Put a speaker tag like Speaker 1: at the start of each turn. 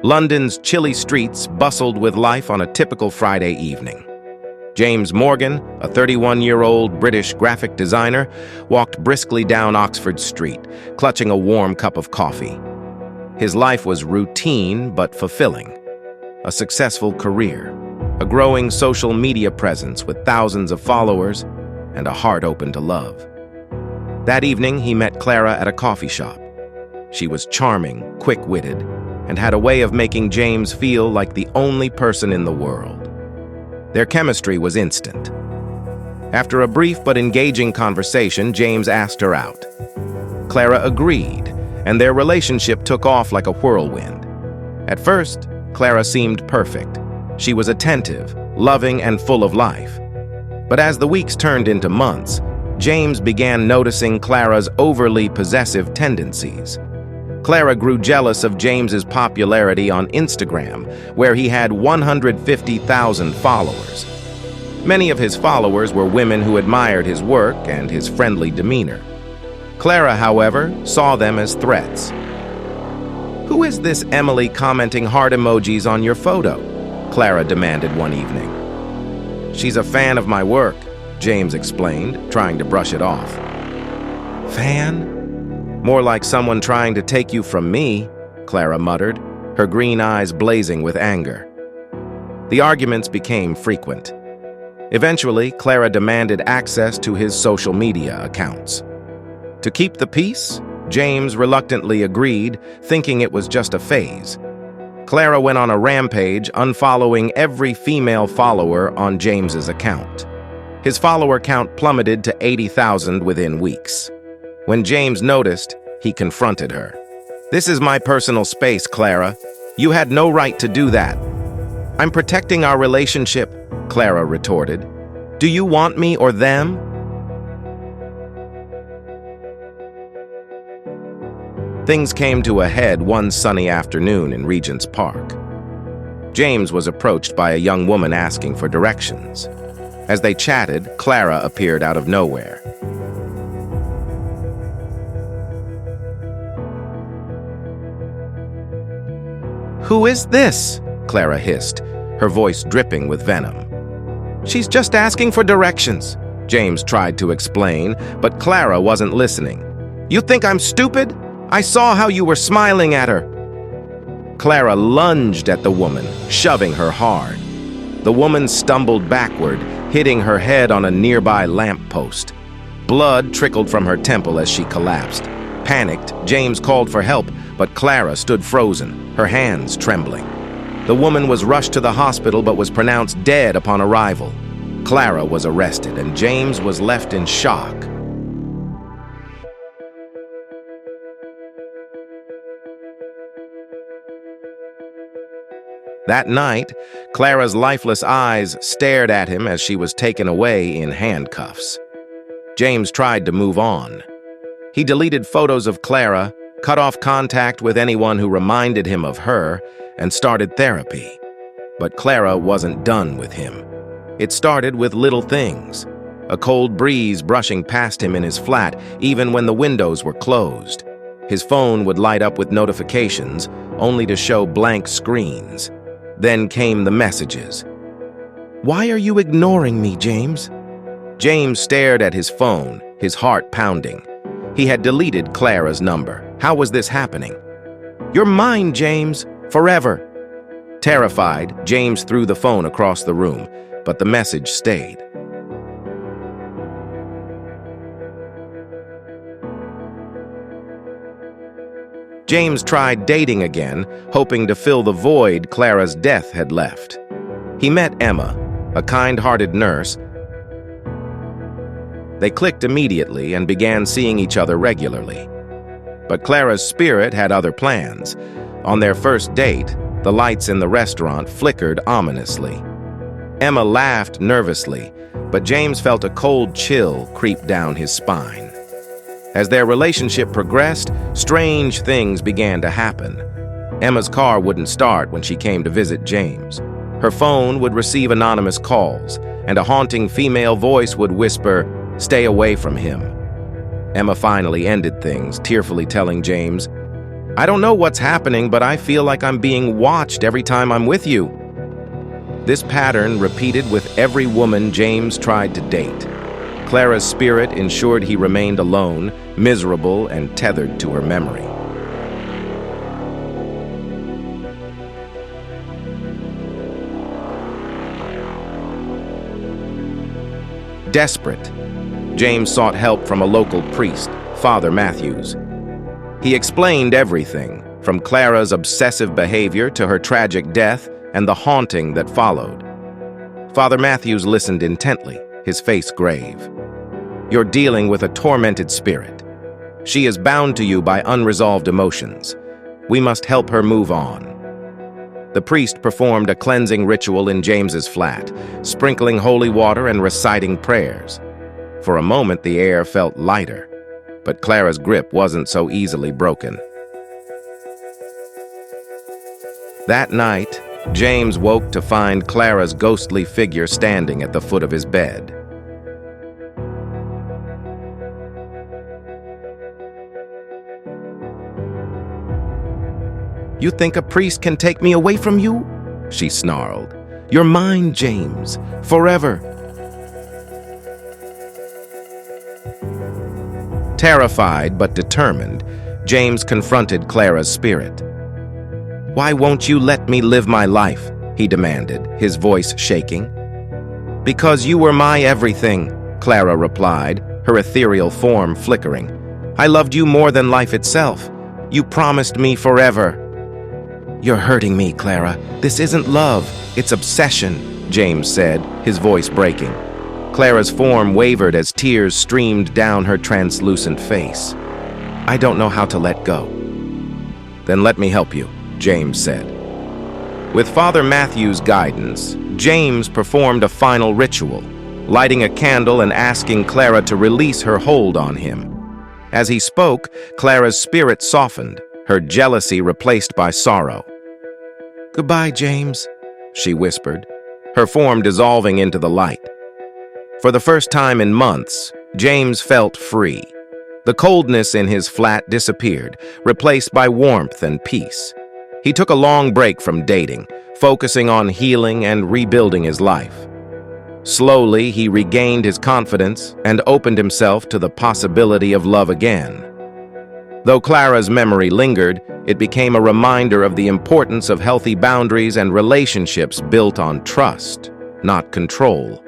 Speaker 1: London's chilly streets bustled with life on a typical Friday evening. James Morgan, a 31-year-old British graphic designer, walked briskly down Oxford Street, clutching a warm cup of coffee. His life was routine but fulfilling. A successful career, a growing social media presence with thousands of followers, and a heart open to love. That evening, he met Clara at a coffee shop. She was charming, quick-witted, and had a way of making James feel like the only person in the world. Their chemistry was instant. After a brief but engaging conversation, James asked her out. Clara agreed, and their relationship took off like a whirlwind. At first, Clara seemed perfect. She was attentive, loving, and full of life. But as the weeks turned into months, James began noticing Clara's overly possessive tendencies. Clara grew jealous of James's popularity on Instagram, where he had 150,000 followers. Many of his followers were women who admired his work and his friendly demeanor. Clara, however, saw them as threats. "Who is this Emily commenting heart emojis on your photo?" Clara demanded one evening. "She's a fan of my work," James explained, trying to brush it off. "Fan? More like someone trying to take you from me," Clara muttered, her green eyes blazing with anger. The arguments became frequent. Eventually, Clara demanded access to his social media accounts. To keep the peace, James reluctantly agreed, thinking it was just a phase. Clara went on a rampage, unfollowing every female follower on James's account. His follower count plummeted to 80,000 within weeks. When James noticed, he confronted her. "This is my personal space, Clara. You had no right to do that." "I'm protecting our relationship," Clara retorted. "Do you want me or them?" Things came to a head one sunny afternoon in Regent's Park. James was approached by a young woman asking for directions. As they chatted, Clara appeared out of nowhere. "Who is this?" Clara hissed, her voice dripping with venom. "She's just asking for directions," James tried to explain, but Clara wasn't listening. "You think I'm stupid? I saw how you were smiling at her." Clara lunged at the woman, shoving her hard. The woman stumbled backward, hitting her head on a nearby lamppost. Blood trickled from her temple as she collapsed. Panicked, James called for help, but Clara stood frozen, her hands trembling. The woman was rushed to the hospital but was pronounced dead upon arrival. Clara was arrested, and James was left in shock. That night, Clara's lifeless eyes stared at him as she was taken away in handcuffs. James tried to move on. He deleted photos of Clara, cut off contact with anyone who reminded him of her, and started therapy. But Clara wasn't done with him. It started with little things. A cold breeze brushing past him in his flat, even when the windows were closed. His phone would light up with notifications, only to show blank screens. Then came the messages. "Why are you ignoring me, James?" James stared at his phone, his heart pounding. He had deleted Clara's number. How was this happening? "You're mine, James, forever." Terrified, James threw the phone across the room, but the message stayed. James tried dating again, hoping to fill the void Clara's death had left. He met Emma, a kind-hearted nurse. They clicked immediately and began seeing each other regularly. But Clara's spirit had other plans. On their first date, the lights in the restaurant flickered ominously. Emma laughed nervously, but James felt a cold chill creep down his spine. As their relationship progressed, strange things began to happen. Emma's car wouldn't start when she came to visit James. Her phone would receive anonymous calls, and a haunting female voice would whisper, "Stay away from him." Emma finally ended things, tearfully telling James, "I don't know what's happening, but I feel like I'm being watched every time I'm with you." This pattern repeated with every woman James tried to date. Clara's spirit ensured he remained alone, miserable, and tethered to her memory. Desperate, James sought help from a local priest, Father Matthews. He explained everything, from Clara's obsessive behavior to her tragic death and the haunting that followed. Father Matthews listened intently, his face grave. "You're dealing with a tormented spirit. She is bound to you by unresolved emotions. We must help her move on." The priest performed a cleansing ritual in James's flat, sprinkling holy water and reciting prayers. For a moment, the air felt lighter, but Clara's grip wasn't so easily broken. That night, James woke to find Clara's ghostly figure standing at the foot of his bed. "You think a priest can take me away from you?" she snarled. "You're mine, James, forever." Terrified but determined, James confronted Clara's spirit. "Why won't you let me live my life?" he demanded, his voice shaking. "Because you were my everything," Clara replied, her ethereal form flickering. "I loved you more than life itself. You promised me forever." "You're hurting me, Clara. This isn't love, it's obsession," James said, his voice breaking. Clara's form wavered as tears streamed down her translucent face. "I don't know how to let go." "Then let me help you," James said. With Father Matthew's guidance, James performed a final ritual, lighting a candle and asking Clara to release her hold on him. As he spoke, Clara's spirit softened, her jealousy replaced by sorrow. "Goodbye, James," she whispered, her form dissolving into the light. For the first time in months, James felt free. The coldness in his flat disappeared, replaced by warmth and peace. He took a long break from dating, focusing on healing and rebuilding his life. Slowly, he regained his confidence and opened himself to the possibility of love again. Though Clara's memory lingered, it became a reminder of the importance of healthy boundaries and relationships built on trust, not control.